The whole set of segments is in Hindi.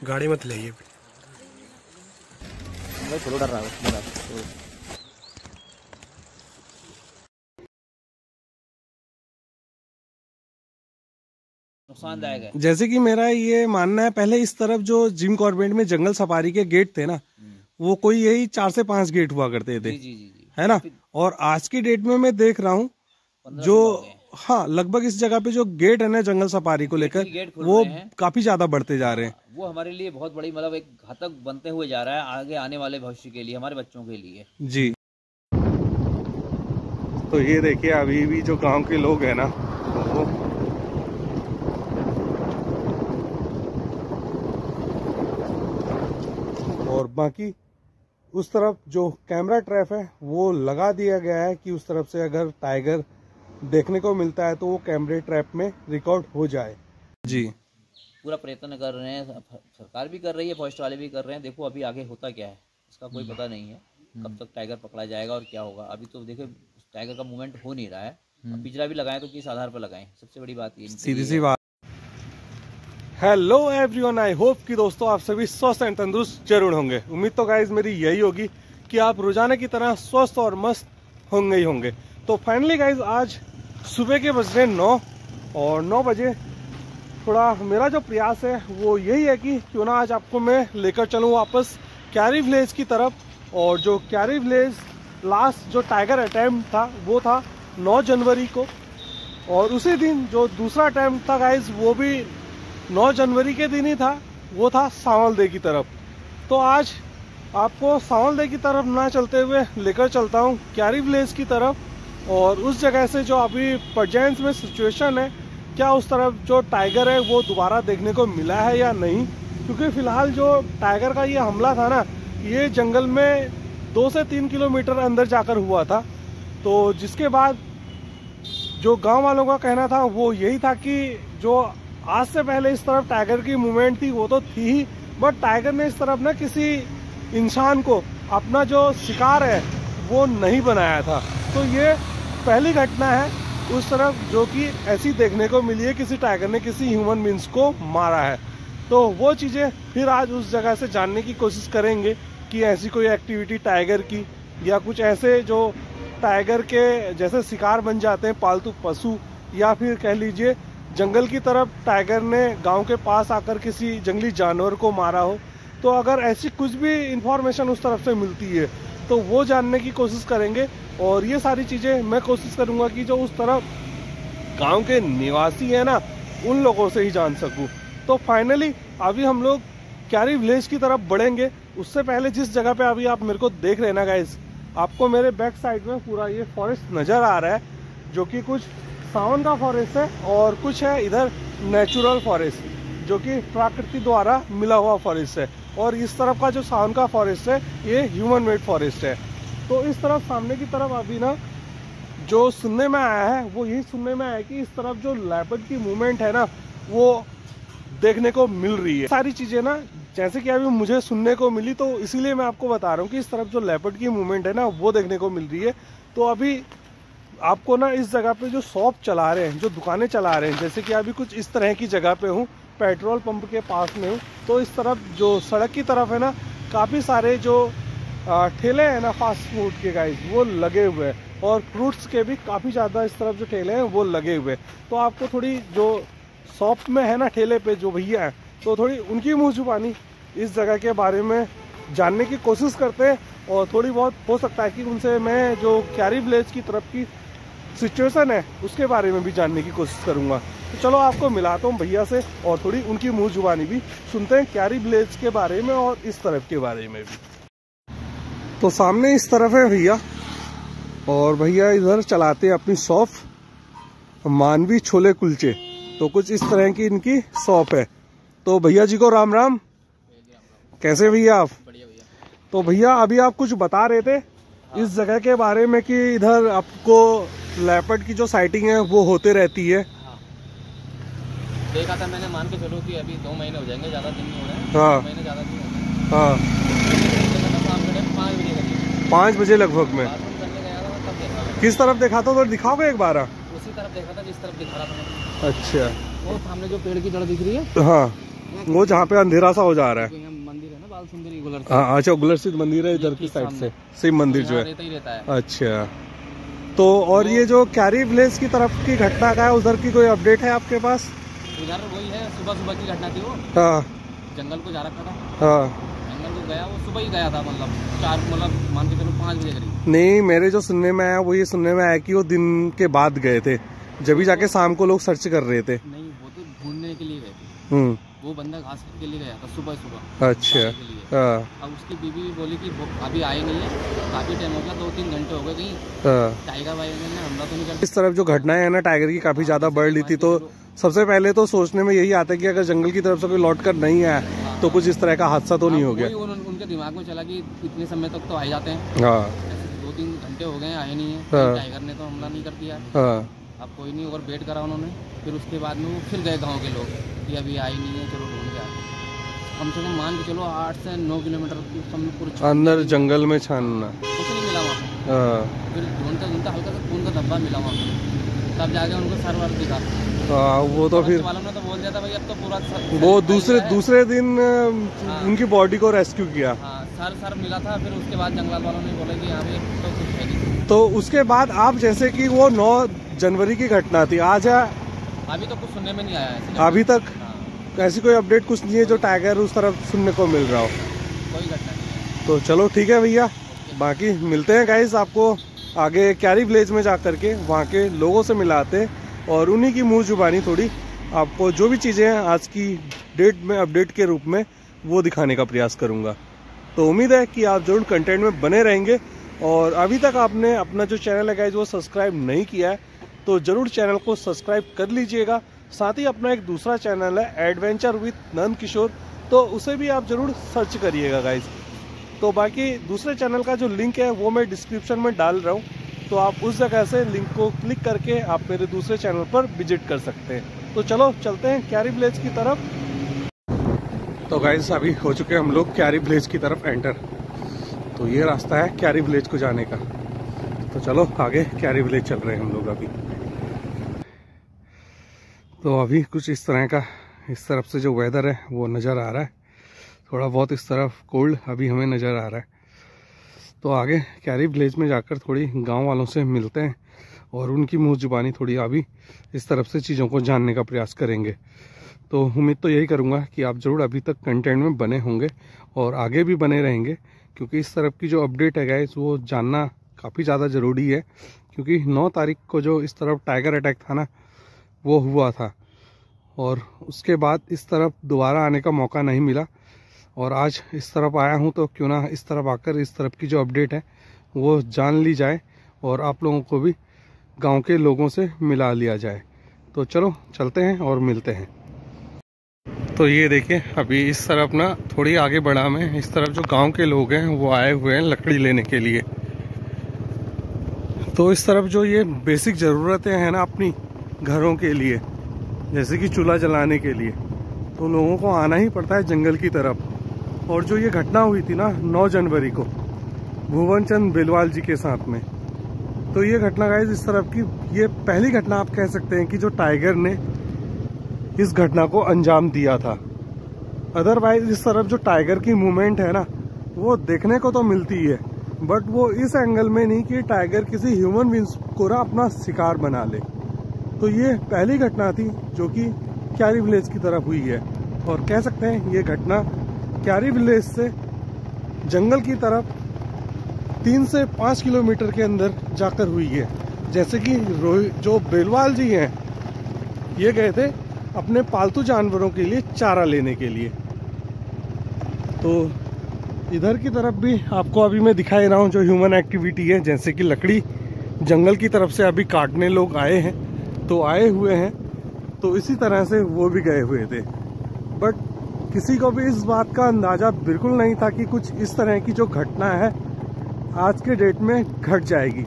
गाड़ी मत ले थोड़ा डर रहा है। नुकसानदायक है। जैसे कि मेरा ये मानना है, पहले इस तरफ जो जिम कॉर्बेट में जंगल सफारी के गेट थे ना, वो कोई यही 4 से 5 गेट हुआ करते थे। जी। है ना। और आज की डेट में मैं देख रहा हूँ जो हाँ लगभग इस जगह पे जो गेट है ना जंगल सफारी को लेकर वो काफी ज्यादा बढ़ते जा रहे हैं। वो हमारे लिए बहुत बड़ी मतलब एक घातक बनते हुए जा रहा है आगे आने वाले भविष्य के लिए, हमारे बच्चों के लिए। जी। तो ये देखिए अभी भी जो गांव के लोग हैं ना वो और बाकी उस तरफ जो कैमरा ट्रैप है वो लगा दिया गया है कि उस तरफ से अगर टाइगर देखने को मिलता है तो वो कैमरे ट्रैप में रिकॉर्ड हो जाए। जी पूरा प्रयत्न कर रहे हैं, सरकार भी कर रही है, फॉरेस्ट वाले भी कर रहे हैं। देखो अभी आगे होता क्या है इसका कोई पता नहीं है, कब तक टाइगर पकड़ा जाएगा और क्या होगा। अभी तो देखो टाइगर का मूवमेंट हो नहीं रहा है। पिंजरा भी लगाएं तो किस आधार पर लगाएं, सबसे बड़ी बात ये सीधी सी बात। हेलो एवरीवन, आई होप कि दोस्तों आप सभी स्वस्थ एंड तंदुरुस्त जरूर होंगे। उम्मीद तो गाइज मेरी यही होगी कि आप रोजाना की तरह स्वस्थ और मस्त होंगे ही होंगे। तो फाइनली गाइज आज सुबह के बज रहे 9 और 9 बजे थोड़ा मेरा जो प्रयास है वो यही है कि क्यों ना आज आपको मैं लेकर चलूँ वापस क्यारी विलेज की तरफ। और जो क्यारी विलेज लास्ट जो टाइगर अटैम्प्ट था वो था 9 जनवरी को, और उसी दिन जो दूसरा अटैम्प्ट था गाइज वो भी 9 जनवरी के दिन ही था, वो था सांवलदे की तरफ। तो आज आपको सांवलदे की तरफ ना चलते हुए लेकर चलता हूँ क्यारी विलेज की तरफ, और उस जगह से जो अभी प्रेजेंस में सिचुएशन है, क्या उस तरफ जो टाइगर है वो दोबारा देखने को मिला है या नहीं। क्योंकि फिलहाल जो टाइगर का ये हमला था ना, ये जंगल में 2 से 3 किलोमीटर अंदर जाकर हुआ था। तो जिसके बाद जो गांव वालों का कहना था वो यही था कि जो आज से पहले इस तरफ टाइगर की मूवमेंट थी वो तो थी ही, बट टाइगर ने इस तरफ ना किसी इंसान को अपना जो शिकार है वो नहीं बनाया था। तो ये पहली घटना है उस तरफ जो कि ऐसी देखने को मिली है, किसी टाइगर ने किसी ह्यूमन बींग्स को मारा है। तो वो चीज़ें फिर आज उस जगह से जानने की कोशिश करेंगे कि ऐसी कोई एक्टिविटी टाइगर की या कुछ ऐसे जो टाइगर के जैसे शिकार बन जाते हैं पालतू पशु, या फिर कह लीजिए जंगल की तरफ टाइगर ने गांव के पास आकर किसी जंगली जानवर को मारा हो। तो अगर ऐसी कुछ भी इंफॉर्मेशन उस तरफ से मिलती है तो वो जानने की कोशिश करेंगे। और ये सारी चीज़ें मैं कोशिश करूंगा कि जो उस तरफ गांव के निवासी है ना उन लोगों से ही जान सकूं। तो फाइनली अभी हम लोग क्यारी विलेज की तरफ बढ़ेंगे। उससे पहले जिस जगह पे अभी आप मेरे को देख रहे हैं ना गाइस, आपको मेरे बैक साइड में पूरा ये फॉरेस्ट नज़र आ रहा है, जो कि कुछ सावन का फॉरेस्ट है और कुछ है इधर नेचुरल फॉरेस्ट जो कि प्रकृति द्वारा मिला हुआ फॉरेस्ट है। और इस तरफ का जो सावन का फॉरेस्ट है ये ह्यूमन मेड फॉरेस्ट है। तो इस तरफ सामने की तरफ अभी ना जो सुनने में आया है वो यही सुनने में आया है कि इस तरफ जो लेपर्ड की मूवमेंट है ना वो देखने को मिल रही है। सारी चीज़ें ना जैसे कि अभी मुझे सुनने को मिली, तो इसीलिए मैं आपको बता रहा हूँ कि इस तरफ जो लेपर्ड की मूवमेंट है ना वो देखने को मिल रही है। तो अभी आपको ना इस जगह पे जो शॉप चला रहे हैं, जो दुकानें चला रहे हैं, जैसे कि अभी कुछ इस तरह की जगह पे हूँ, पेट्रोल पंप के पास में हूँ। तो इस तरफ जो सड़क की तरफ है ना काफ़ी सारे जो ठेले हैं ना फास्ट फूड के गाइस वो लगे हुए हैं, और फ्रूट्स के भी काफ़ी ज़्यादा इस तरफ जो ठेले हैं वो लगे हुए हैं। तो आपको थोड़ी जो शॉप में है ना ठेले पे जो भैया हैं, तो थोड़ी उनकी मुँह जुबानी इस जगह के बारे में जानने की कोशिश करते हैं, और थोड़ी बहुत हो सकता है कि उनसे मैं जो क्यारी विलेज की तरफ की सिचुएशन है उसके बारे में भी जानने की कोशिश करूंगा। तो चलो आपको मिलाता हूँ भैया से और थोड़ी उनकी मुंह जुबानी भी सुनते हैं क्यारी विलेज के बारे में और इस तरफ के बारे में भी। तो सामने इस तरफ है भैया, और भैया इधर चलाते हैं अपनी शॉप मानवी छोले कुलचे। तो कुछ इस तरह की इनकी शॉप है। तो भैया जी को राम राम। कैसे भैया आप? बढ़िया भैया। तो भैया अभी आप कुछ बता रहे थे इस जगह के बारे में कि इधर आपको लेपर्ड की जो साइटिंग है वो होते रहती है। हाँ। देखा था मैंने, मान के चलो कि अभी 2 महीने हो जाएंगे, ज़्यादा दिन नहीं हो रहे हैं। हाँ। 2 महीने ज़्यादा दिन हो रहे हैं। हाँ। 5 बजे करीब। 5 बजे लगभग में। करने गया था तब देखा था। किस तरफ देखा था? तो दिखाओगे एक बार? उसी तरफ देखा था जिस तरफ दिखा रहा था। अच्छा। वो सामने जो पेड़ की जड़ दिख रही है, हाँ, वो वो जहाँ पे अंधेरा सा हो जा रहा है। मंदिर है ना बाल सुंदरी गुलर। हाँ अच्छा, गुलर सिद्ध मंदिर है इधर की साइड से, शिव मंदिर जो है। रहता ही रहता है। अच्छा, तो और ये जो कैरी विलेज की तरफ की घटना का है, उधर की कोई अपडेट है आपके पास? उधर वही है, सुबह सुबह की घटना थी वो। हाँ, जंगल को जा रखा था। हाँ, जंगल को गया, वो सुबह ही गया था, मतलब मान के चलो 5 बजे करीब। नहीं, मेरे जो सुनने में आया वो ये सुनने में आया कि वो दिन के बाद गए थे, जब भी जाके शाम को लोग सर्च कर रहे थे। नहीं, वो तो ढूंढने के लिए गए थे। वो बंदा घास के लिए गया था सुबह सुबह। अच्छा, हाँ। अब उसकी बीवी भी बोली कि अभी आए नहीं है, काफी टाइम हो गया, 2-3 घंटे हो गए, कहीं टाइगर वाइगर ने हमला तो नहीं कर। इस तरफ जो घटनाएं है ना टाइगर की काफी ज्यादा बढ़ रही थी, तो सबसे पहले तो सोचने में यही आता है कि अगर जंगल की तरफ से कोई लौट कर नहीं आया तो कुछ इस तरह का हादसा तो नहीं हो गया। उनके दिमाग में चला कि इतने समय तक तो आ जाते हैं। हाँ, 2-3 घंटे हो गए आए नहीं है, टाइगर ने तो हमला नहीं कर दिया। अब कोई नहीं, और वेट करा उन्होंने। फिर उसके बाद में वो फिर गए गांव के लोग कि अभी आई नहीं है, चलो ढूंढ के आते। कम से कम मान के चलो 8 से 9 किलोमीटर अंदर जंगल में छानना, कुछ नहीं मिला वहाँ। फिर ढूंढता हल्का सा खून का धब्बा मिला वहाँ, तब जाके उनको सर वर दिखा। वो तो फिर वालों ने तो बोल दिया था भाई अब तो पूरा वो दूसरे दिन उनकी बॉडी को रेस्क्यू किया। हाँ, सर मिला था। फिर उसके बाद जंगल वालों ने बोला कि यहाँ पे तो कुछ है नहीं। तो उसके बाद आप जैसे कि वो 9 जनवरी की घटना थी, आज अभी तो कुछ सुनने में नहीं आया है अभी तक। ऐसी कोई अपडेट कुछ नहीं है जो टाइगर उस तरफ सुनने को मिल रहा हो? कोई घटना नहीं है। तो चलो ठीक है भैया, बाकी मिलते हैं गाइस आपको आगे कैरी विलेज में जाकर के, वहाँ के लोगों से मिलाते और उन्हीं की मुंह जुबानी थोड़ी आपको जो भी चीज़ें हैं आज की डेट में अपडेट के रूप में वो दिखाने का प्रयास करूँगा। तो उम्मीद है कि आप जरूर कंटेंट में बने रहेंगे। और अभी तक आपने अपना जो चैनल है गाइस वो सब्सक्राइब नहीं किया है तो ज़रूर चैनल को सब्सक्राइब कर लीजिएगा। साथ ही अपना एक दूसरा चैनल है एडवेंचर विद नंद किशोर, तो उसे भी आप ज़रूर सर्च करिएगा गाइस। तो बाकी दूसरे चैनल का जो लिंक है वो मैं डिस्क्रिप्शन में डाल रहा हूँ, तो आप उस जगह से लिंक को क्लिक करके आप मेरे दूसरे चैनल पर विजिट कर सकते हैं। तो चलो चलते हैं कैरी विलेज की तरफ। तो गाइस अभी हो चुके हैं हम लोग कैरी विलेज की तरफ एंटर। तो ये रास्ता है कैरी विलेज को जाने का। तो चलो आगे कैरी विलेज चल रहे हैं हम लोग अभी। तो अभी कुछ इस तरह का इस तरफ से जो वेदर है वो नज़र आ रहा है, थोड़ा बहुत इस तरफ कोल्ड अभी हमें नज़र आ रहा है। तो आगे कैरी विलेज में जाकर थोड़ी गांव वालों से मिलते हैं और उनकी मुँह जुबानी थोड़ी अभी इस तरफ से चीज़ों को जानने का प्रयास करेंगे। तो उम्मीद तो यही करूँगा कि आप ज़रूर अभी तक कंटेंट में बने होंगे और आगे भी बने रहेंगे, क्योंकि इस तरफ की जो अपडेट है गाइस वो जानना काफ़ी ज़्यादा ज़रूरी है। क्योंकि 9 तारीख को जो इस तरफ टाइगर अटैक था ना वो हुआ था, और उसके बाद इस तरफ दोबारा आने का मौका नहीं मिला। और आज इस तरफ आया हूँ तो क्यों ना इस तरफ आकर इस तरफ की जो अपडेट है वो जान ली जाए और आप लोगों को भी गांव के लोगों से मिला लिया जाए। तो चलो चलते हैं और मिलते हैं। तो ये देखिए अभी इस तरफ ना थोड़ी आगे बढ़ा में, इस तरफ जो गांव के लोग हैं वो आए हुए हैं लकड़ी लेने के लिए। तो इस तरफ जो ये बेसिक ज़रूरतें हैं ना अपनी घरों के लिए, जैसे कि चूल्हा जलाने के लिए, तो लोगों को आना ही पड़ता है जंगल की तरफ। और जो ये घटना हुई थी ना 9 जनवरी को भुवन चंद बेलवाल जी के साथ में, तो ये घटना गाइस इस तरफ की ये पहली घटना आप कह सकते हैं कि जो टाइगर ने इस घटना को अंजाम दिया था। अदरवाइज इस तरफ जो टाइगर की मूवमेंट है ना वो देखने को तो मिलती है, बट वो इस एंगल में नहीं कि टाइगर किसी ह्यूमन बींग्स को ना अपना शिकार बना ले। तो ये पहली घटना थी जो कि कैरी विलेज की तरफ हुई है, और कह सकते हैं ये घटना कैरी विलेज से जंगल की तरफ 3 से 5 किलोमीटर के अंदर जाकर हुई है। जैसे कि जो बेलवाल जी हैं ये गए थे अपने पालतू जानवरों के लिए चारा लेने के लिए। तो इधर की तरफ भी आपको अभी मैं दिखाई रहा हूँ जो ह्यूमन एक्टिविटी है, जैसे कि लकड़ी जंगल की तरफ से अभी काटने लोग आए हैं, तो आए हुए हैं, तो इसी तरह से वो भी गए हुए थे। बट किसी को भी इस बात का अंदाज़ा बिल्कुल नहीं था कि कुछ इस तरह की जो घटना है आज के डेट में घट जाएगी,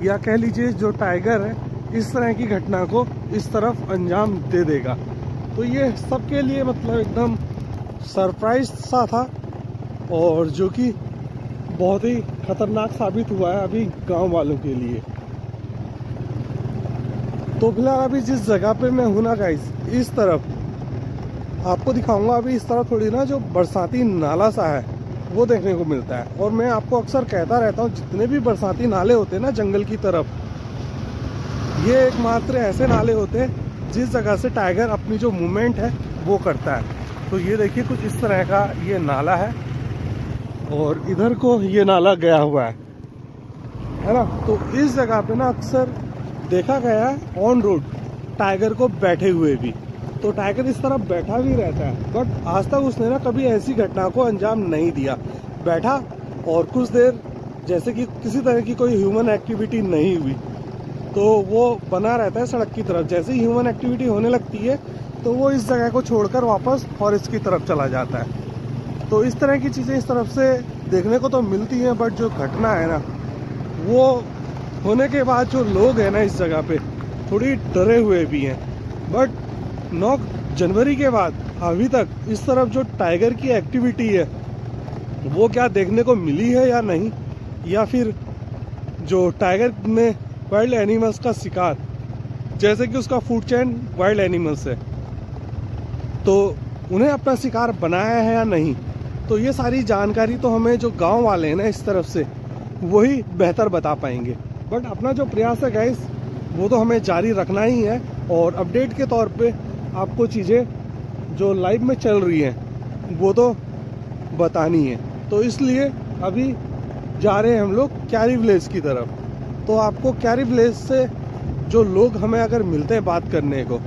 या कह लीजिए जो टाइगर है इस तरह की घटना को इस तरफ अंजाम दे देगा। तो ये सबके लिए मतलब एकदम सरप्राइज सा था, और जो कि बहुत ही खतरनाक साबित हुआ है अभी गांव वालों के लिए। तो फिलहाल अभी जिस जगह पे मैं हूं ना गाइस, इस तरफ आपको दिखाऊंगा अभी इस तरह थोड़ी ना जो बरसाती नाला सा है वो देखने को मिलता है। और मैं आपको अक्सर कहता रहता हूँ, जितने भी बरसाती नाले होते हैं ना जंगल की तरफ, ये एकमात्र ऐसे नाले होते हैं जिस जगह से टाइगर अपनी जो मूवमेंट है वो करता है। तो ये देखिए कुछ इस तरह का ये नाला है और इधर को ये नाला गया हुआ है ना। तो इस जगह पे ना अक्सर देखा गया है ऑन रोड टाइगर को बैठे हुए भी। तो टाइगर इस तरह बैठा भी रहता है, बट आज तक उसने ना कभी ऐसी घटना को अंजाम नहीं दिया। बैठा और कुछ देर जैसे कि किसी तरह की कोई ह्यूमन एक्टिविटी नहीं हुई तो वो बना रहता है सड़क की तरफ। जैसे ही ह्यूमन एक्टिविटी होने लगती है तो वो इस जगह को छोड़कर वापस फॉरेस्ट की तरफ चला जाता है। तो इस तरह की चीज़ें इस तरफ से देखने को तो मिलती हैं, बट जो घटना है ना वो होने के बाद जो लोग हैं ना इस जगह पे थोड़ी डरे हुए भी हैं। बट 9 जनवरी के बाद अभी तक इस तरफ जो टाइगर की एक्टिविटी है वो क्या देखने को मिली है या नहीं, या फिर जो टाइगर ने वाइल्ड एनिमल्स का शिकार, जैसे कि उसका फूड चेन वाइल्ड एनिमल्स है, तो उन्हें अपना शिकार बनाया है या नहीं, तो ये सारी जानकारी तो हमें जो गांव वाले हैं ना इस तरफ से वही बेहतर बता पाएंगे। बट अपना जो प्रयास है गाइस वो तो हमें जारी रखना ही है और अपडेट के तौर पे आपको चीज़ें जो लाइव में चल रही हैं वो तो बतानी है। तो इसलिए अभी जा रहे हैं हम लोग क्यारी विलेज की तरफ। तो आपको क्यारी विलेज से जो लोग हमें अगर मिलते हैं बात करने को,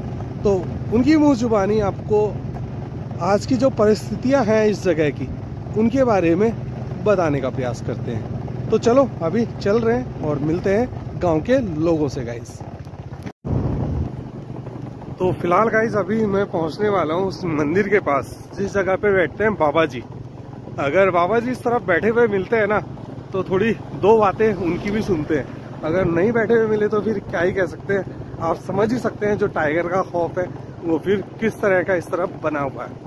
तो उनकी मुँह जुबानी आपको आज की जो परिस्थितियां हैं इस जगह की उनके बारे में बताने का प्रयास करते हैं। तो चलो अभी चल रहे हैं और मिलते हैं गांव के लोगों से गाइस। तो फिलहाल गाइस अभी मैं पहुंचने वाला हूं उस मंदिर के पास जिस जगह पे बैठते हैं बाबा जी। अगर बाबा जी इस तरफ बैठे हुए मिलते हैं ना तो थोड़ी दो बातें उनकी भी सुनते हैं। अगर नहीं बैठे हुए मिले तो फिर क्या ही कह सकते हैं, आप समझ ही सकते हैं जो टाइगर का खौफ है वो फिर किस तरह का इस तरफ बना हुआ है।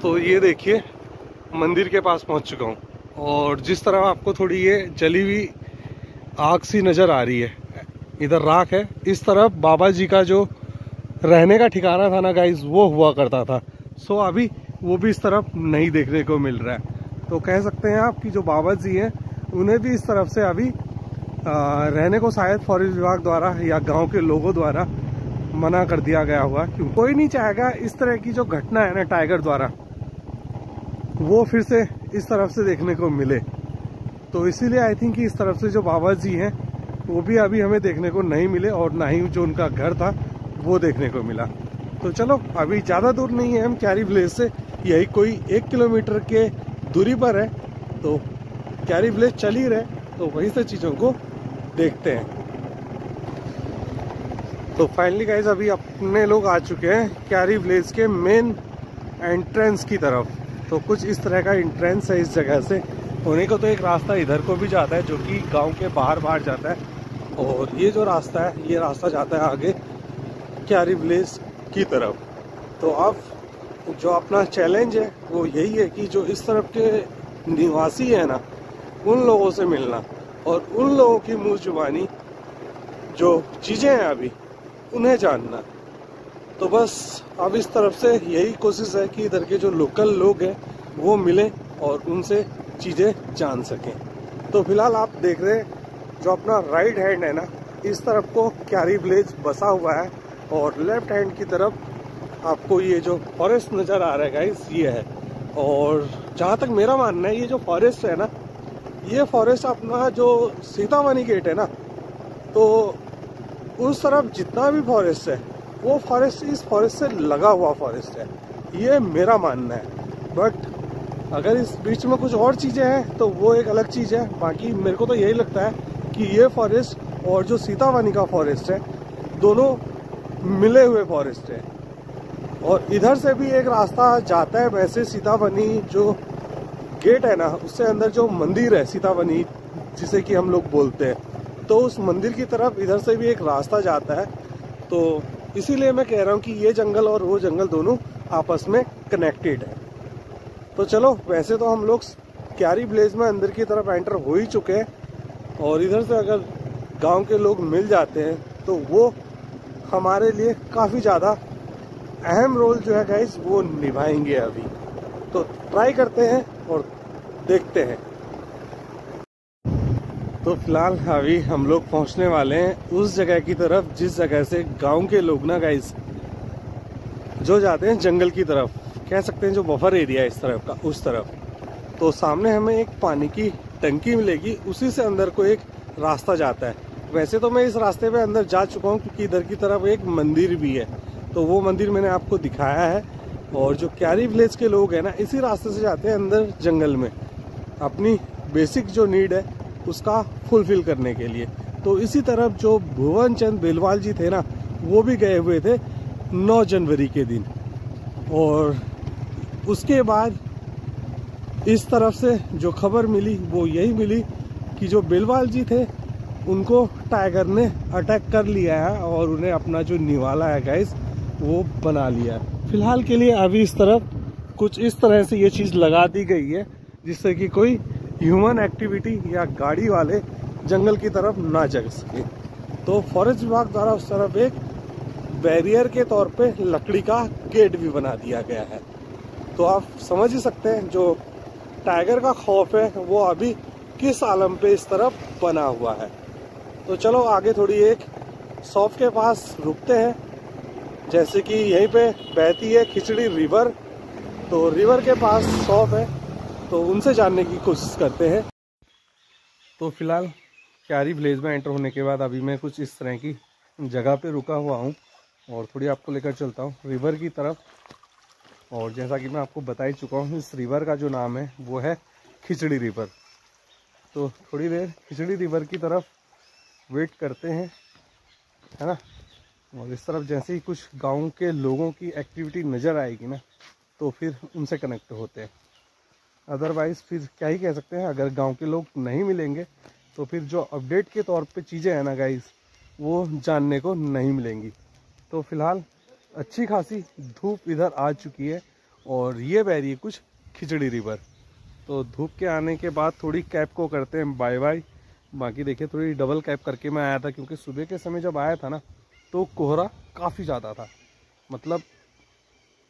तो ये देखिए मंदिर के पास पहुंच चुका हूँ और जिस तरह आपको थोड़ी ये जली हुई आग सी नजर आ रही है, इधर राख है, इस तरफ बाबा जी का जो रहने का ठिकाना था ना गाइस वो हुआ करता था। सो अभी वो भी इस तरफ नहीं देखने को मिल रहा है। तो कह सकते हैं आप कि जो बाबा जी हैं उन्हें भी इस तरफ से अभी रहने को शायद फॉरेस्ट विभाग द्वारा या गांव के लोगों द्वारा मना कर दिया गया होगा, क्योंकि कोई नहीं चाहेगा इस तरह की जो घटना है ना टाइगर द्वारा वो फिर से इस तरफ से देखने को मिले। तो इसीलिए आई थिंक कि इस तरफ से जो बाबा जी हैं वो भी अभी हमें देखने को नहीं मिले और ना ही जो उनका घर था वो देखने को मिला। तो चलो अभी ज़्यादा दूर नहीं है हम क्यारी विलेज से, यही कोई 1 किलोमीटर के दूरी पर है। तो क्यारी विलेज चल ही रहे तो वहीं से चीज़ों को देखते हैं। तो फाइनली गाइज अभी अपने लोग आ चुके हैं क्यारी विलेज के मेन एंट्रेंस की तरफ। तो कुछ इस तरह का एंट्रेंस है इस जगह से। होने को तो एक रास्ता इधर को भी जाता है जो कि गांव के बाहर जाता है, और ये जो रास्ता है ये रास्ता जाता है आगे क्यारी विलेज की तरफ। तो अब जो अपना चैलेंज है वो यही है कि जो इस तरफ के निवासी है ना उन लोगों से मिलना और उन लोगों की मुँह जुबानी जो चीज़ें हैं अभी उन्हें जानना। तो बस अब इस तरफ से यही कोशिश है कि इधर के जो लोकल लोग हैं वो मिलें और उनसे चीज़ें जान सकें। तो फिलहाल आप देख रहे हैं जो अपना राइट हैंड है ना इस तरफ को क्यारी विलेज बसा हुआ है और लेफ्ट हैंड की तरफ आपको ये जो फॉरेस्ट नज़र आ रहा है गाइस ये है। और जहाँ तक मेरा मानना है ये जो फॉरेस्ट है ना ये फॉरेस्ट अपना जो सीतामढ़ी गेट है ना तो उस तरफ जितना भी फॉरेस्ट है वो फॉरेस्ट इस फॉरेस्ट से लगा हुआ फॉरेस्ट है, ये मेरा मानना है। बट अगर इस बीच में कुछ और चीज़ें हैं तो वो एक अलग चीज़ है। बाकी मेरे को तो यही लगता है कि ये फॉरेस्ट और जो सीतामढ़ी का फॉरेस्ट है दोनों मिले हुए फॉरेस्ट है। और इधर से भी एक रास्ता जाता है वैसे सीतामढ़ी जो गेट है ना उससे अंदर जो मंदिर है सीतामढ़ी जिसे कि हम लोग बोलते हैं, तो उस मंदिर की तरफ इधर से भी एक रास्ता जाता है। तो इसीलिए मैं कह रहा हूँ कि ये जंगल और वो जंगल दोनों आपस में कनेक्टेड है। तो चलो वैसे तो हम लोग क्यारी विलेज में अंदर की तरफ एंटर हो ही चुके हैं और इधर से अगर गांव के लोग मिल जाते हैं तो वो हमारे लिए काफ़ी ज़्यादा अहम रोल जो है गाइस वो निभाएंगे अभी। तो ट्राई करते हैं और देखते हैं। तो फिलहाल अभी हम लोग पहुंचने वाले हैं उस जगह की तरफ जिस जगह से गांव के लोग ना गाइस जो जाते हैं जंगल की तरफ, कह सकते हैं जो बफर एरिया है इस तरफ का, उस तरफ। तो सामने हमें एक पानी की टंकी मिलेगी, उसी से अंदर को एक रास्ता जाता है। वैसे तो मैं इस रास्ते पे अंदर जा चुका हूँ क्योंकि इधर की तरफ एक मंदिर भी है, तो वो मंदिर मैंने आपको दिखाया है। और जो क्यारी विलेज के लोग हैं ना, इसी रास्ते से जाते हैं अंदर जंगल में अपनी बेसिक जो नीड है उसका फुलफिल करने के लिए। तो इसी तरफ जो भुवन चंद बेलवाल जी थे ना, वो भी गए हुए थे 9 जनवरी के दिन। और उसके बाद इस तरफ से जो खबर मिली वो यही मिली कि जो बेलवाल जी थे उनको टाइगर ने अटैक कर लिया है और उन्हें अपना जो निवाला है गाइस वो बना लिया है। फिलहाल के लिए अभी इस तरफ कुछ इस तरह से ये चीज़ लगा दी गई है जिससे कि कोई ह्यूमन एक्टिविटी या गाड़ी वाले जंगल की तरफ ना जा सके। तो फॉरेस्ट विभाग द्वारा उस तरफ एक बैरियर के तौर पे लकड़ी का गेट भी बना दिया गया है। तो आप समझ ही सकते हैं जो टाइगर का खौफ है वो अभी किस आलम पे इस तरफ बना हुआ है। तो चलो आगे थोड़ी एक शॉप के पास रुकते हैं, जैसे कि यहीं पे बहती है खिचड़ी रिवर, तो रिवर के पास शॉप है, तो उनसे जानने की कोशिश करते हैं। तो फिलहाल क्यारी विलेज में एंटर होने के बाद अभी मैं कुछ इस तरह की जगह पे रुका हुआ हूँ और थोड़ी आपको लेकर चलता हूँ रिवर की तरफ। और जैसा कि मैं आपको बता ही चुका हूँ, इस रिवर का जो नाम है वो है खिचड़ी रिवर। तो थोड़ी देर खिचड़ी रिवर की तरफ वेट करते हैं, है ना। और इस तरफ जैसे ही कुछ गांव के लोगों की एक्टिविटी नज़र आएगी ना, तो फिर उनसे कनेक्ट होते हैं। अदरवाइज़ फिर क्या ही कह सकते हैं, अगर गांव के लोग नहीं मिलेंगे तो फिर जो अपडेट के तौर पे चीज़ें हैं ना गाइस, वो जानने को नहीं मिलेंगी। तो फिलहाल अच्छी खासी धूप इधर आ चुकी है और ये बह रही है कुछ खिचड़ी रिवर। तो धूप के आने के बाद थोड़ी कैब को करते हैं बाय बाय। बाकी देखिए थोड़ी डबल कैब करके मैं आया था क्योंकि सुबह के समय जब आया था ना तो कोहरा काफ़ी ज़्यादा था, मतलब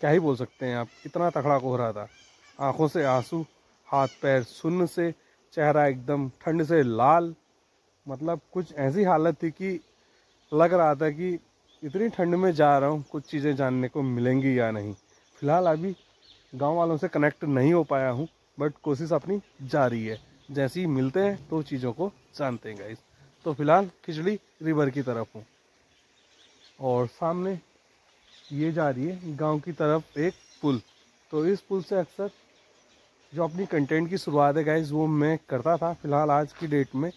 क्या ही बोल सकते हैं आप, इतना तगड़ा कोहरा था। आंखों से आंसू, हाथ पैर सुन्न से, चेहरा एकदम ठंड से लाल, मतलब कुछ ऐसी हालत थी कि लग रहा था कि इतनी ठंड में जा रहा हूँ, कुछ चीज़ें जानने को मिलेंगी या नहीं। फ़िलहाल अभी गांव वालों से कनेक्ट नहीं हो पाया हूँ, बट कोशिश अपनी जारी है। जैसे ही मिलते हैं तो चीज़ों को जानते हैं गाइस। तो फिलहाल खिचड़ी रिवर की तरफ हूँ और सामने ये जा रही है गांव की तरफ एक पुल। तो इस पुल से अक्सर जो अपनी कंटेंट की शुरुआत है गाइस वो मैं करता था। फिलहाल आज की डेट में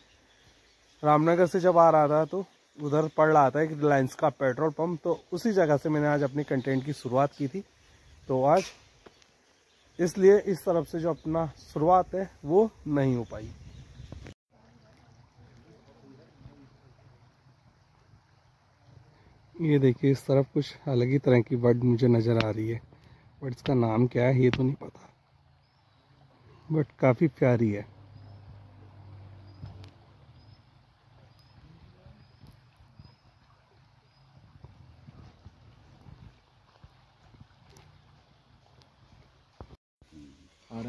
रामनगर से जब आ रहा था तो उधर पड़ रहा था एक रिलायंस का पेट्रोल पंप, तो उसी जगह से मैंने आज अपनी कंटेंट की शुरुआत की थी। तो आज इसलिए इस तरफ से जो अपना शुरुआत है वो नहीं हो पाई। ये देखिए इस तरफ कुछ अलग ही तरह की बर्ड मुझे नज़र आ रही है, बट इसका नाम क्या है ये तो नहीं पता, बट काफ़ी प्यारी है।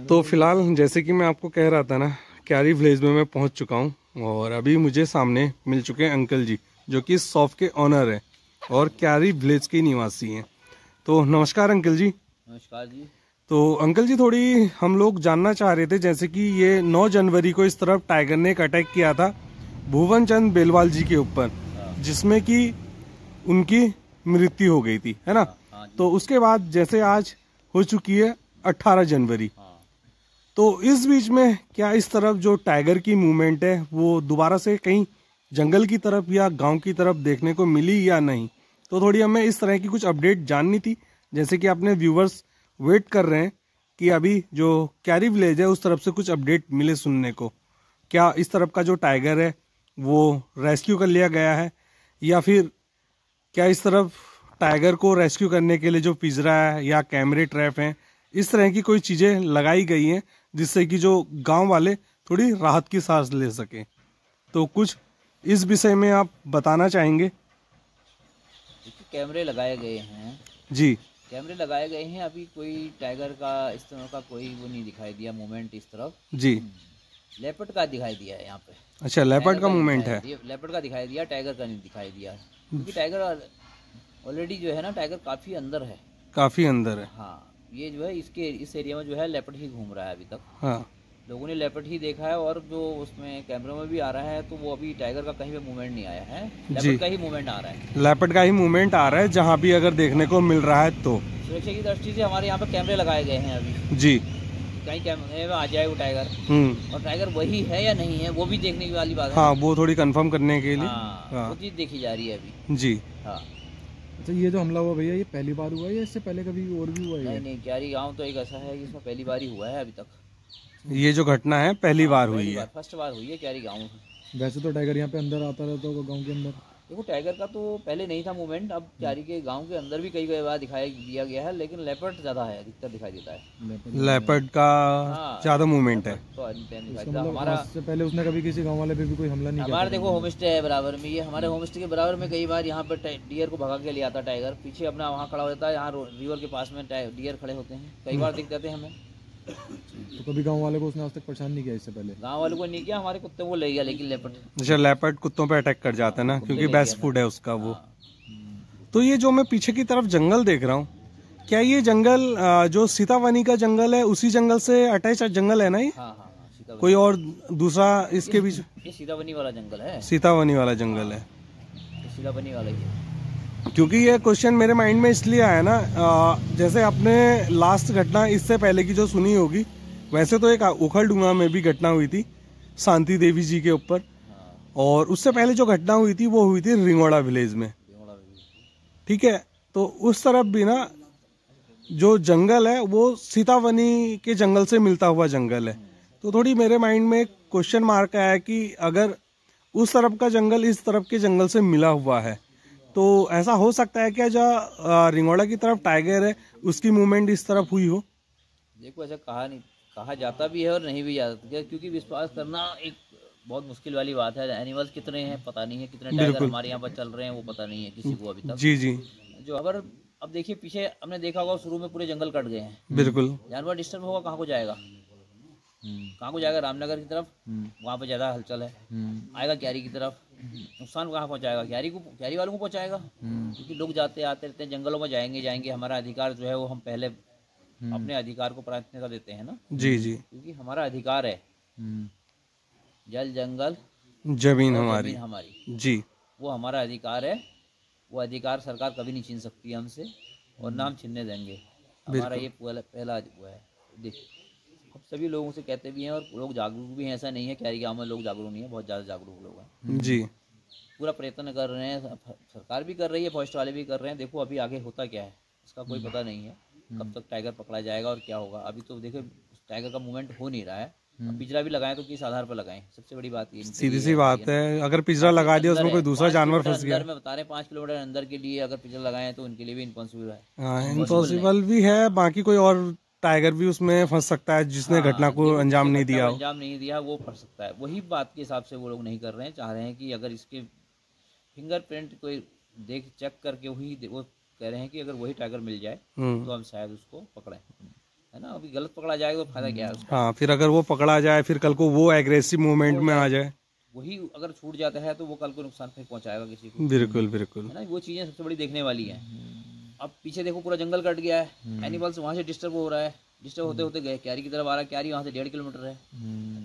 तो फिलहाल जैसे कि मैं आपको कह रहा था ना, क्यारी विलेज में मैं पहुंच चुका हूं और अभी मुझे सामने मिल चुके हैं अंकल जी जो कि इस शॉप के ऑनर हैं और क्यारी विलेज के निवासी हैं। तो नमस्कार अंकल जी। नमस्कार जी। तो अंकल जी थोड़ी हम लोग जानना चाह रहे थे, जैसे कि ये 9 जनवरी को इस तरफ टाइगर ने एक अटैक किया था भुवन चंद बेलवाल जी के ऊपर, जिसमें कि उनकी मृत्यु हो गई थी, है ना। तो उसके बाद जैसे आज हो चुकी है 18 जनवरी, तो इस बीच में क्या इस तरफ जो टाइगर की मूवमेंट है वो दोबारा से कहीं जंगल की तरफ या गांव की तरफ देखने को मिली या नहीं। तो थोड़ी हमें इस तरह की कुछ अपडेट जाननी थी, जैसे कि अपने व्यूवर्स वेट कर रहे हैं कि अभी जो क्यारी विलेज है उस तरफ से कुछ अपडेट मिले सुनने को। क्या इस तरफ का जो टाइगर है वो रेस्क्यू कर लिया गया है, या फिर क्या इस तरफ टाइगर को रेस्क्यू करने के लिए जो पिंजरा है या कैमरे ट्रैप हैं, इस तरह की कोई चीज़ें लगाई गई हैं जिससे कि जो गांव वाले थोड़ी राहत की सांस ले सकें। तो कुछ इस विषय में आप बताना चाहेंगे? देखिए कैमरे लगाए गए हैं जी। कैमरे लगाए गए हैं, अभी कोई टाइगर का इस तरह का कोई वो नहीं दिखाई दिया मूवमेंट इस तरफ। जी। लेपर्ड का दिखाई दिया है यहाँ पे। अच्छा, लेपर्ड का मूवमेंट है। लेपर्ड का दिखाई दिया, टाइगर का नहीं दिखाई दिया, क्योंकि टाइगर ऑलरेडी जो है ना, टाइगर काफी अंदर है। काफी अंदर है। हाँ, ये जो है इस एरिया में जो है लेपर्ड ही घूम रहा है अभी तक। हाँ, लोगों ने लेपर्ड ही देखा है, और जो उसमें कैमरे में भी आ रहा है तो वो अभी टाइगर का कहीं पे मूवमेंट नहीं आया है, लेपर्ड का ही मूवमेंट आ रहा है। लेपर्ड का ही मूवमेंट आ रहा है जहाँ भी अगर देखने को मिल रहा है तो। सुरक्षा की दृष्टि से हमारे यहाँ पे कैमरे लगाए गए हैं अभी। जी। कहीं कैमरे में आ जाए वो टाइगर, और टाइगर वही है या नहीं है वो भी देखने की वाली बात है। हाँ, वो थोड़ी कंफर्म करने के लिए। हाँ, वो चीज देखी जा रही है अभी। जी। हाँ। अच्छा, ये जो हमला हुआ भैया, ये पहली बार हुआ है या इससे पहले कभी और भी हुआ है? नहीं, क्यारी गांव तो एक ऐसा है कि इसमें पहली बार ही हुआ है अभी तक। ये जो घटना है पहली बार हुई है। फर्स्ट बार हुई है क्यारी गांव में। वैसे तो टाइगर यहाँ पे अंदर आता रहता होगा गांव के अंदर। देखो टाइगर का तो पहले नहीं था मूवमेंट, अब क्यारी के गांव के अंदर भी कई बार दिखाई दिया गया है, लेकिन लेपर्ड ज्यादा है, अधिकतर दिखाई देता है। लेपर्ड का ज्यादा मूवमेंट है। तो हमारा से पहले उसने कभी किसी गांव वाले पे भी कोई हमला नहीं किया? हमारे देखो होम स्टे है बराबर में, ये हमारे होम स्टे के बराबर में कई बार यहाँ पर डियर को भगा के ले आता टाइगर, पीछे अपना वहाँ खड़ा होता है, यहाँ रिवर के पास में डियर खड़े होते हैं, कई बार दिख जाते हैं हमें। तो कभी गांव वाले को उसने आज तक परेशान नहीं किया इससे पहले? गांव वालों को नहीं किया, हमारे कुत्ते को ले गया, लेकिन लेपर्ड। अच्छा, लेपर्ड कुत्तों पे अटैक कर जाता है ना, क्योंकि बेस्ट फूड है उसका वो। तो ये जो मैं पीछे की तरफ जंगल देख रहा हूँ, क्या ये जंगल जो सीतावनी का जंगल है उसी जंगल से अटैच जंगल है ना ये? हाँ, कोई और दूसरा इसके बीच? ये सीतावनी वाला जंगल है। सीतावनी वाला जंगल है, सीतावनी वाला ही है। क्योंकि ये क्वेश्चन मेरे माइंड में इसलिए आया ना, जैसे आपने लास्ट घटना इससे पहले की जो सुनी होगी, वैसे तो एक उखलडुंगा में भी घटना हुई थी शांति देवी जी के ऊपर, और उससे पहले जो घटना हुई थी वो हुई थी रिंगोड़ा विलेज में। ठीक है, तो उस तरफ भी ना जो जंगल है वो सीतावनी के जंगल से मिलता हुआ जंगल है। तो थोड़ी मेरे माइंड में क्वेश्चन मार्क आया कि अगर उस तरफ का जंगल इस तरफ के जंगल से मिला हुआ है तो ऐसा हो सकता है क्या, जो रिंगोड़ा की तरफ टाइगर है उसकी मूवमेंट इस तरफ हुई हो? देखो ऐसा कहा जाता भी है और नहीं भी जाता, क्योंकि विश्वास करना एक बहुत मुश्किल वाली बात है। एनिमल्स कितने हैं पता नहीं है, कितने टाइगर हमारे यहाँ पर चल रहे हैं वो पता नहीं है किसी को अभी तक। जी जी। जो अगर अब देखिए पीछे हमने देखा होगा, शुरू में पूरे जंगल कट गए हैं। बिल्कुल। जानवर डिस्टर्ब होगा, कहाँ को जाएगा? कहाँ को जाएगा? रामनगर की तरफ, वहाँ पे ज्यादा हलचल है। आएगा क्यारी की तरफ, नुकसान कहाँ पहुँचाएगा? क्यारी वालों को पहुँचाएगा, क्योंकि लोग जाते आते रहते हैं, जंगलों में जाएंगे। हमारा अधिकार जो है वो हम पहले अपने अधिकार को प्राथमिकता देते हैं ना। जी जी। क्योंकि हमारा अधिकार है, जल जंगल जमीन हमारी जी, वो हमारा अधिकार है। वो अधिकार सरकार कभी नहीं छीन सकती है हमसे, और ना हम छीनने देंगे। हमारा ये पहला वो है। देख, अब सभी लोगों से कहते भी हैं, और लोग जागरूक भी हैं, ऐसा नहीं है क्यारी गाँव में लोग जागरूक नहीं है, बहुत ज़्यादा जागरूक लोग हैं जी। पूरा प्रयत्न कर रहे हैं, सरकार भी कर रही है, फॉरेस्ट वाले भी कर रहे हैं। देखो अभी आगे होता क्या है इसका कोई पता नहीं है, कब तक टाइगर पकड़ा जाएगा और क्या होगा। अभी तो देखो टाइगर का मूवमेंट हो नहीं रहा है। अब पिंजरा भी लगाएं तो किस आधार पर लगाएं? सबसे बड़ी बात ये सीधी सी बात है, अगर पिंजरा लगा दिया उसमें कोई दूसरा जानवर फंस गया। मैं बता रहे 5 किलोमीटर अंदर के लिए अगर पिंजरा लगाएं तो उनके लिए भी इम्पॉसिबल है। हाँ, इम्पॉसिबल भी है, बाकी कोई और टाइगर भी उसमें फंस सकता है जिसने घटना को अंजाम नहीं दिया वो फंस सकता है। वही बात के हिसाब से वो लोग नहीं कर रहे हैं, चाह रहे हैं कि अगर इसके फिंगरप्रिंट कोई चेक करके वही वो कह रहे हैं कि अगर वही टाइगर मिल जाए तो हम शायद उसको पकड़ें, है ना। अभी गलत पकड़ा जाएगा तो फायदा क्या है उसका? हाँ, फिर अगर वो पकड़ा जाए, फिर कल को वो एग्रेसिव मूवमेंट में आ जाए, वही अगर छूट जाता है तो वो कल को नुकसान फिर पहुंचाएगा किसी को। बिल्कुल बिल्कुल, है ना। वो चीजें सबसे बड़ी देखने वाली हैं। अब पीछे देखो पूरा जंगल कट गया है, एनिमल्स वहाँ से डिस्टर्ब हो रहा है, डिस्टर्ब होते होते गए क्यारी की तरफ आ रहा है। क्यारी वहाँ से 1.5 किलोमीटर है।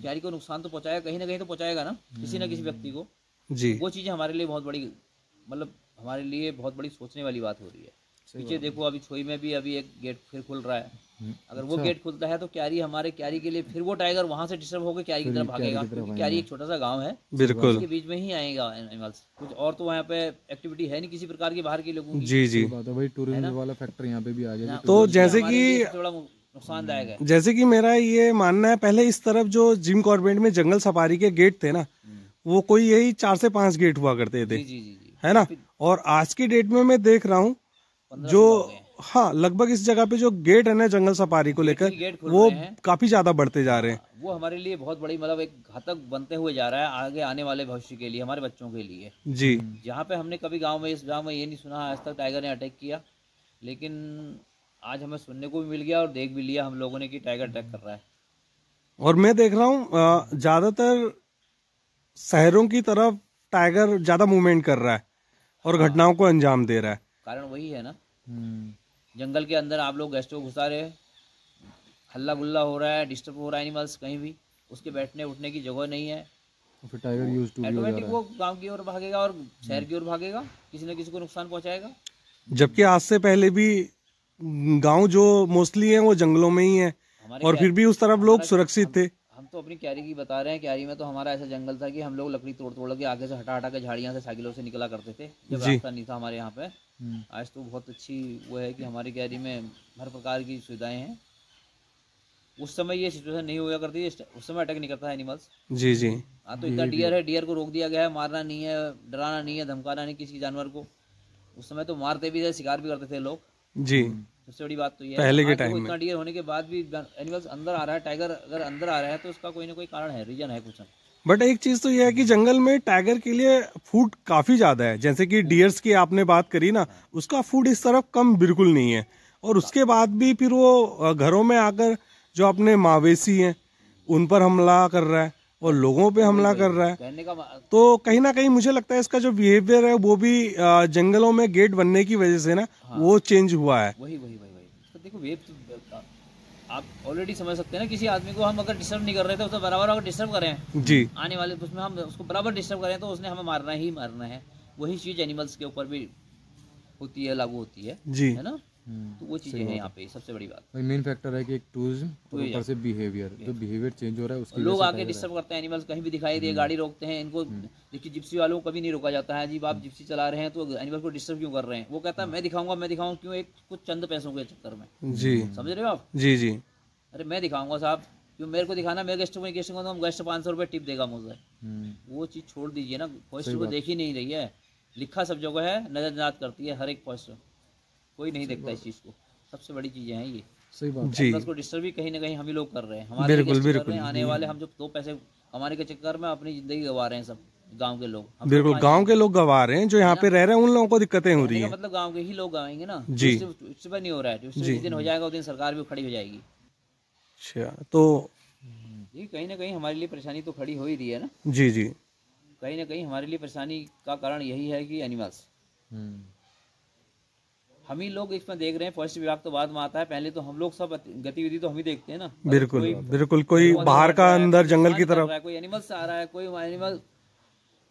क्यारी को नुकसान तो पहुंचाएगा, कहीं ना कहीं तो पहुंचाएगा ना, किसी न किसी व्यक्ति को जी। वो चीजें हमारे लिए बहुत बड़ी, मतलब हमारे लिए बहुत बड़ी सोचने वाली बात हो रही है। पीछे देखो अभी छोई में भी अभी एक गेट फिर खुल रहा है। अगर वो गेट खुलता है तो क्यारी हमारे क्यारी के लिए फिर वो टाइगर वहां से डिस्टर्ब होकर क्यारी की तरफ भागेगा, क्योंकि क्यारी एक छोटा सा गांव है, बिल्कुल उसके बीच में ही आएगा एनिमल्स। कुछ और तो वहाँ पे एक्टिविटी है नहीं किसी प्रकार की बाहर के लोगों की। जी जी, वही टूरिज्म वाला फैक्टर यहाँ पे भी आ गया। तो जैसे कि थोड़ा नुकसानदायक है। जैसे कि मेरा ये मानना है, पहले इस तरफ जो जिम कॉर्बेट में जंगल सफारी के गेट थे ना, वो कोई यही 4 से 5 गेट हुआ करते थे, है ना। और आज की डेट में मैं देख रहा हूँ जो हाँ, लगभग इस जगह पे जो गेट है ना जंगल सफारी को लेकर, गेट खुल वो रहे हैं, काफी ज्यादा बढ़ते जा रहे हैं। वो हमारे लिए बहुत बड़ी मतलब एक घातक बनते हुए जा रहा है आगे आने वाले भविष्य के लिए, हमारे बच्चों के लिए। जी। जहाँ पे हमने कभी गांव में, इस गांव में ये नहीं सुना आज तक टाइगर ने अटैक किया, लेकिन आज हमें सुनने को भी मिल गया और देख भी लिया हम लोगों ने कि टाइगर अटैक कर रहा है। और मैं देख रहा हूँ ज्यादातर शहरों की तरफ टाइगर ज्यादा मूवमेंट कर रहा है और घटनाओं को अंजाम दे रहा है। कारण वही है ना, जंगल के अंदर आप लोग गेस्टों घुसा रहे हैं, हल्ला गुल्ला हो रहा है, डिस्टर्ब हो रहा है एनिमल्स, कहीं भी उसके बैठने उठने की जगह नहीं है, फिर टाइगर यूज टू ऑटोमेटिक वो गांव की ओर भागेगा और शहर की ओर भागेगा, किसी न किसी को नुकसान पहुंचाएगा। जबकि आज से पहले भी गांव जो मोस्टली है वो जंगलों में ही है और फिर भी उस तरफ लोग सुरक्षित थे। हम तो अपनी क्यारी की बता रहे हैं, क्यारी में तो हमारा ऐसा जंगल था कि हम लोग लकड़ी तोड़ तोड़ के आगे से हटा हटा के झाड़ियां से साइकिलों से निकला करते थे जब रास्ता नहीं था हमारे यहाँ पे। आज तो बहुत अच्छी वो है कि हमारी क्यारी में हर प्रकार की सुविधाएं हैं। उस समय ये सिचुएशन नहीं हुआ करती, उस समय अटैक नहीं करता एनिमल्स। जी जी। हाँ, तो इतना डियर है, डियर को रोक दिया गया है, मारना नहीं है, डराना नहीं है, धमकाना नहीं किसी जानवर को। उस समय तो मारते भी थे, शिकार भी करते थे लोग। जी। सबसे बड़ी बात तो ये पहले के है टाइम में इतना डियर होने के बाद भी एनिमल्स अंदर आ रहा है, टाइगर अगर अंदर आ रहा है तो उसका कोई ना कोई कारण है, रीजन है कुछ। बट एक चीज तो ये है कि जंगल में टाइगर के लिए फूड काफी ज्यादा है, जैसे कि डियर्स की आपने बात करी ना, उसका फूड इस तरफ कम बिल्कुल नहीं है। और उसके बाद भी फिर वो घरों में आकर जो अपने मवेशी हैं उन पर हमला कर रहा है और लोगों पे हमला कर रहा है। कहने का तो कहीं ना कहीं मुझे लगता है इसका जो बिहेवियर है वो भी जंगलों में गेट बनने की वजह से ना वो चेंज हुआ है। वही वही वही वही तो देखो वेब आप ऑलरेडी समझ सकते हैं ना, किसी आदमी को हम अगर डिस्टर्ब नहीं कर रहे थे उसको बराबर अगर डिस्टर्ब करें जी आने वाले उसमें हम उसको बराबर डिस्टर्ब करें तो उसने हमें मारना ही मारना है। वही चीज एनिमल्स के ऊपर भी होती है, लागू होती है जी, है ना। तो वो चीजें हैं यहाँ पे सबसे बड़ी बात। मेन फैक्टर है कि एक टूरिज्म और ऊपर से बिहेवियर, जो बिहेवियर चेंज हो रहा है उसकी लोग आके डिस्टर्ब करते हैं, एनिमल्स कहीं भी दिखाई दिए गाड़ी रोकते हैं इनको। देखिए जिप्सी वालों को कभी नहीं रोका जाता है, जी आप जिप्सी चला रहे हैं तो एनिमल को डिस्टर्ब क्यों कर रहे हैं। वो कहता है मैं दिखाऊंगा क्यों, एक कुछ चंद पैसों के चक्कर में। जी समझ रहे हो आप। जी जी। अरे मैं दिखाऊंगा साहब, क्यों मेरे को दिखाना, मेरे गेस्ट को तो हम गेस्ट 500 रुपये टिप देगा मुझे। वो चीज़ छोड़ दीजिए ना, फॉरेस्ट को देख ही नहीं रही है, लिखा सब जगह है, नजरअंदाज करती है हर एक फॉरेस्ट, कोई नहीं देखता इस चीज़ को। सबसे बड़ी चीजें हैं ये। सही बात जी। उसको डिस्टर्ब भी कहीं ना कहीं हम ही लोग कर रहे हैं, हमारे बिल्कुल गेस्ट कर बिल्कुल रहे हैं, आने वाले हम जो 2 पैसे कमाने के चक्कर में अपनी जिंदगी गंवा रहे हैं सब गांव के लोग। हम बिल्कुल गांव के लोग गंवा रहे हैं, जो यहाँ पे रह रहे हैं उन लोगों को दिक्कतें हो रही हैं। मतलब गांव के ही लोग गवाएंगे ना जी। इस पर नहीं हो रहा है, जिस दिन हो जाएगा उस दिन सरकार भी खड़ी हो जाएगी। अच्छा, तो ये कहीं ना कहीं हमारे लिए परेशानी तो खड़ी हो ही रही है ना। जी जी। कहीं ना कहीं हमारे लिए परेशानी का कारण यही है कि एनिमल्स, हम ही लोग इसमें देख रहे हैं। फॉरेस्ट विभाग तो बाद में आता है, पहले तो हम लोग सब गतिविधि तो हम ही देखते हैं ना। बिल्कुल बिल्कुल। कोई बाहर का अंदर जंगल की तरफ, कोई एनिमल्स आ रहा है, कोई एनिमल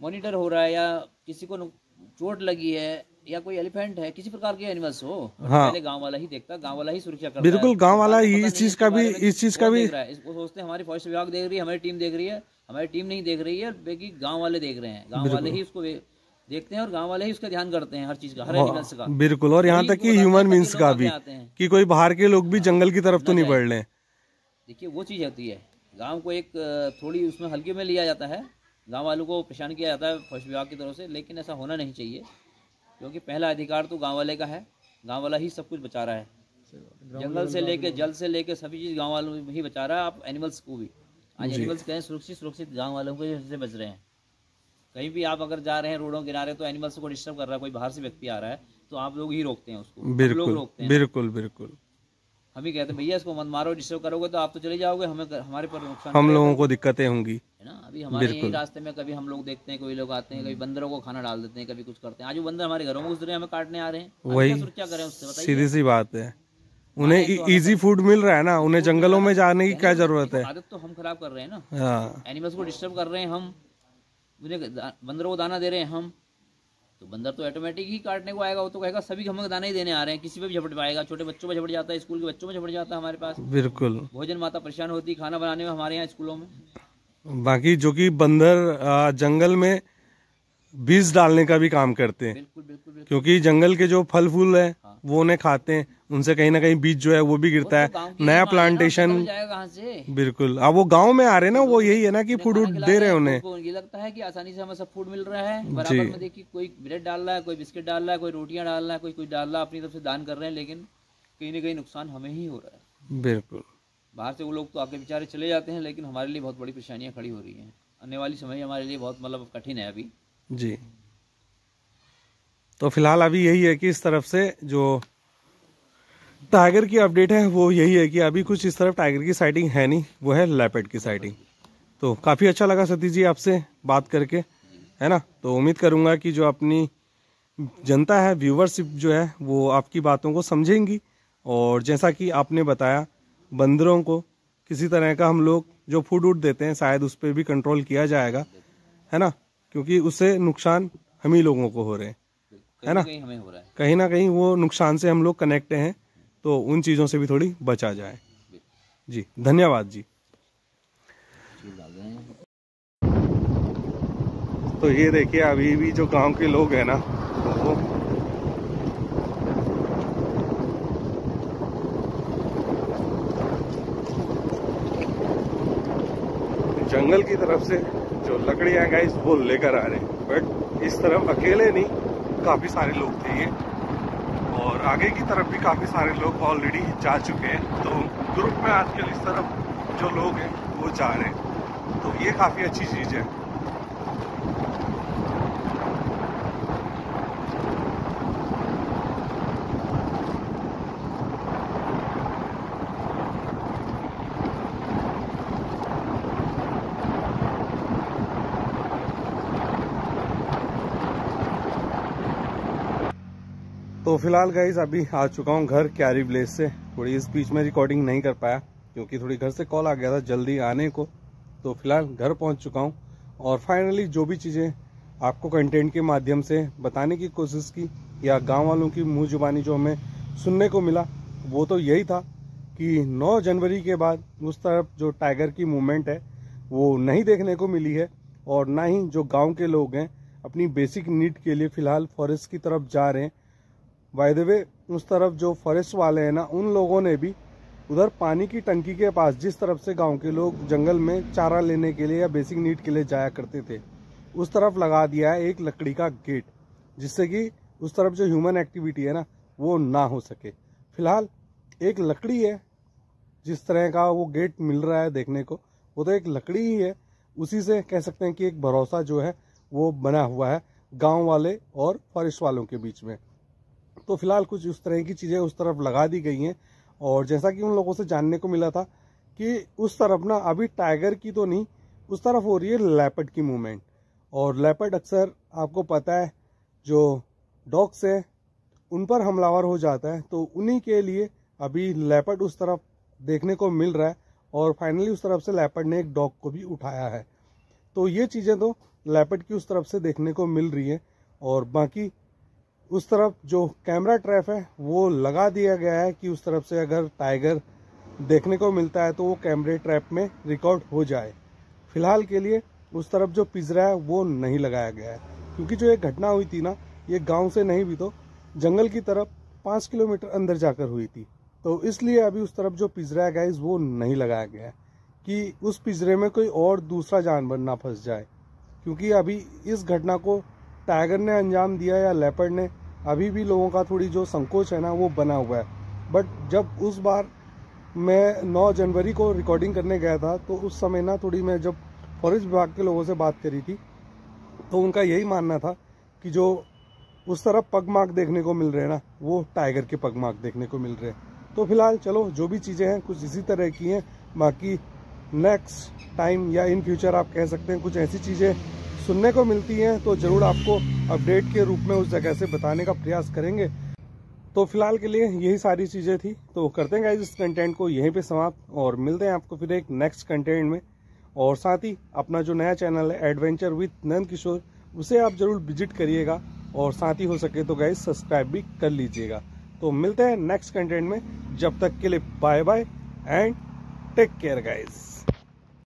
मॉनिटर हो रहा है, या किसी को चोट लगी है, या कोई एलिफेंट है, किसी प्रकार के एनिमल्स हो, पहले गांव वाला ही देखता, गांव वाला ही सुरक्षा करता है। बिल्कुल गांव वाला इस चीज का भी वो सोचते हैं हमारी फॉरेस्ट विभाग देख रही है, हमारी टीम देख रही है, हमारी टीम नहीं देख रही है, बल्कि गांव वाले देख रहे हैं। गांव वाले ही उसको देखते हैं और गांव वाले ही उसका ध्यान करते हैं, हर चीज का, हर एनिमल्स का। बिल्कुल। और यहाँ तक कि ह्यूमन बींग्स का भी, कि कोई बाहर के लोग भी जंगल की तरफ तो नहीं बढ़ रहे। देखिए वो चीज होती है, गांव को एक थोड़ी उसमें हल्के में लिया जाता है, गांव वालों को परेशान किया जाता है फॉरेस्ट विभाग की तरफ से, लेकिन ऐसा होना नहीं चाहिए, क्योंकि पहला अधिकार तो गांव वाले का है। गांव वाला ही सब कुछ बचा रहा है, जंगल से लेके जल से लेके सभी चीज गांव वालों ही बचा रहा है। आप एनिमल्स को भी आज एनिमल्स कहें सुरक्षित गांव वालों के से बच रहे हैं। कहीं भी आप अगर जा रहे हैं रोडों किनारे तो एनिमल्स को डिस्टर्ब कर रहा है, कोई बाहर से व्यक्ति आ रहा है तो आप लोग ही रोकते हैं उसको। बिल्कुल रोकते हैं, बिल्कुल बिल्कुल। हम ही कहते हैं भैया इसको मत मारो, डिस्टर्ब करोगे तो आप तो चले जाओगे, हमें हमारे पर नुकसान, हम लोगों को दिक्कतें होंगी, है ना। अभी हमारे यही रास्ते में कभी हम लोग देखते हैं, कोई लोग आते हैं, कभी बंदरों को खाना डाल देते हैं, कभी कुछ करते हैं। आज वो बंदर हमारे घरों में घुस रहे हैं, हमें काटने आ रहे हैं, वही क्या करें उससे, बताइए। सीधी सी बात है, उन्हें इजी फूड मिल रहा है ना, उन्हें जंगलों में जाने की क्या जरूरत है। आदत तो हम खराब कर रहे हैं ना, हाँ। एनिमल्स को डिस्टर्ब कर रहे हैं हम, उन्हें बंदरों को दाना दे रहे हैं हम, तो बंदर तो ऑटोमेटिक ही काटने को आएगा। वो तो कहेगा सभी हमें दाना ही देने आ रहे हैं, किसी पे भी झपट पाएगा, छोटे बच्चों में झपट जाता है, स्कूल के बच्चों में झपट जाता है हमारे पास। बिल्कुल। भोजन माता परेशान होती है खाना बनाने में हमारे यहाँ स्कूलों में। बाकी जो कि बंदर जंगल में बीज डालने का भी काम करते हैं, बिल्कुल बिल्कुल बिल्कुल। क्योंकि जंगल के जो फल फूल है वो उन्हें खाते हैं उनसे कहीं ना कहीं बीज जो है वो भी गिरता है, नया प्लांटेशन कहाँ से। बिल्कुल, अब वो गांव में आ रहे हैं ना, वो यही है ना कि फूड दे रहे हैं उन्हें। ये लगता है कि आसानी से हमें सब फूड मिल रहा है बराबर में। देखिए कोई ब्रेड डाल रहा है, कोई बिस्किट डाल रहा है, कोई रोटियां डाल रहा है, कोई कुछ डाल रहा है, अपनी तरफ से दान कर रहे हैं, लेकिन कहीं ना कहीं नुकसान हमें ही हो रहा है। बिल्कुल, बाहर से वो लोग तो आके बेचारे चले जाते हैं, लेकिन हमारे लिए बहुत बड़ी परेशानियां खड़ी हो रही हैं। आने वाली समय हमारे लिए बहुत मतलब कठिन है अभी जी। तो फिलहाल अभी यही है कि इस तरफ से जो टाइगर की अपडेट है वो यही है कि अभी कुछ इस तरफ टाइगर की साइटिंग है नहीं, वो है लेपर्ड की साइटिंग। तो काफ़ी अच्छा लगा सतीश जी आपसे बात करके, है ना। तो उम्मीद करूंगा कि जो अपनी जनता है, व्यूवरशिप जो है वो आपकी बातों को समझेंगी। और जैसा कि आपने बताया, बंदरों को किसी तरह का हम लोग जो फूड वूड देते हैं शायद उस पर भी कंट्रोल किया जाएगा, है ना, क्योंकि उससे नुकसान हम ही लोगों को हो रहे हैं, है ना। हमें हो रहा है कहीं ना कहीं वो नुकसान से हम लोग कनेक्ट हैं, तो उन चीज़ों से भी थोड़ी बचा जाए। जी धन्यवाद जी। तो ये देखिए अभी भी जो गांव के लोग हैं ना, वो जंगल की तरफ से जो लकड़ियां गाइस वो लेकर आ रहे हैं। बट इस तरफ अकेले नहीं, काफी सारे लोग थे ये, और आगे की तरफ भी काफी सारे लोग ऑलरेडी जा चुके हैं। तो ग्रुप में आजकल इस तरफ जो लोग हैं वो जा रहे हैं, तो ये काफी अच्छी चीज है। तो फिलहाल गाइस अभी आ चुका हूँ घर क्यारी विलेज से। थोड़ी इस बीच में रिकॉर्डिंग नहीं कर पाया क्योंकि थोड़ी घर से कॉल आ गया था जल्दी आने को। तो फिलहाल घर पहुँच चुका हूँ और फाइनली जो भी चीज़ें आपको कंटेंट के माध्यम से बताने की कोशिश की या गांव वालों की मुँह जुबानी जो हमें सुनने को मिला, वो तो यही था कि 9 जनवरी के बाद उस तरफ जो टाइगर की मूवमेंट है वो नहीं देखने को मिली है, और ना ही जो गाँव के लोग हैं अपनी बेसिक नीड के लिए फ़िलहाल फॉरेस्ट की तरफ जा रहे हैं। बाय द वे उस तरफ जो फॉरेस्ट वाले हैं ना, उन लोगों ने भी उधर पानी की टंकी के पास, जिस तरफ से गांव के लोग जंगल में चारा लेने के लिए या बेसिक नीड के लिए जाया करते थे, उस तरफ लगा दिया है एक लकड़ी का गेट, जिससे कि उस तरफ जो ह्यूमन एक्टिविटी है ना वो ना हो सके। फिलहाल एक लकड़ी है, जिस तरह का वो गेट मिल रहा है देखने को, वो तो एक लकड़ी ही है। उसी से कह सकते हैं कि एक भरोसा जो है वो बना हुआ है गाँव वाले और फॉरेस्ट वालों के बीच में। तो फिलहाल कुछ उस तरह की चीज़ें उस तरफ लगा दी गई हैं, और जैसा कि उन लोगों से जानने को मिला था कि उस तरफ ना अभी टाइगर की तो नहीं, उस तरफ हो रही है लेपर्ड की मूवमेंट। और लेपर्ड अक्सर आपको पता है जो डॉग्स है उन पर हमलावर हो जाता है, तो उन्हीं के लिए अभी लेपर्ड उस तरफ देखने को मिल रहा है। और फाइनली उस तरफ से लेपर्ड ने एक डॉग को भी उठाया है। तो ये चीज़ें तो लेपर्ड की उस तरफ से देखने को मिल रही है। और बाकी उस तरफ जो कैमरा ट्रैप है वो लगा दिया गया है कि उस तरफ से अगर टाइगर देखने को मिलता है तो वो कैमरे ट्रैप में रिकॉर्ड हो जाए। फिलहाल के लिए उस तरफ जो पिंजरा है वो नहीं लगाया गया है, क्योंकि जो एक घटना हुई थी ना, ये गांव से नहीं भी तो जंगल की तरफ 5 किलोमीटर अंदर जाकर हुई थी। तो इसलिए अभी उस तरफ जो पिंजरा है गाइस वो नहीं लगाया गया है कि उस पिंजरे में कोई और दूसरा जानवर ना फंस जाए। क्योंकि अभी इस घटना को टाइगर ने अंजाम दिया या लेपर्ड ने, अभी भी लोगों का थोड़ी जो संकोच है ना वो बना हुआ है। बट जब उस बार मैं 9 जनवरी को रिकॉर्डिंग करने गया था, तो उस समय ना थोड़ी मैं जब फॉरेस्ट विभाग के लोगों से बात करी थी, तो उनका यही मानना था कि जो उस तरफ पगमार्क देखने को मिल रहे हैं ना, वो टाइगर के पगमार्क देखने को मिल रहे हैं। तो फिलहाल चलो जो भी चीज़ें हैं कुछ इसी तरह की हैं। बाकी नेक्स्ट टाइम या इन फ्यूचर आप कह सकते हैं कुछ ऐसी चीज़ें सुनने को मिलती हैं तो ज़रूर आपको अपडेट के रूप में उस जगह से बताने का प्रयास करेंगे। तो फिलहाल के लिए यही सारी चीज़ें थी। तो करते हैं गाइस इस कंटेंट को यहीं पे समाप्त, और मिलते हैं आपको फिर एक नेक्स्ट कंटेंट में। और साथ ही अपना जो नया चैनल है एडवेंचर विद नंद किशोर, उसे आप ज़रूर विजिट करिएगा, और साथ ही हो सके तो गाइस सब्सक्राइब भी कर लीजिएगा। तो मिलते हैं नेक्स्ट कंटेंट में, जब तक के लिए bye bye and take care guys.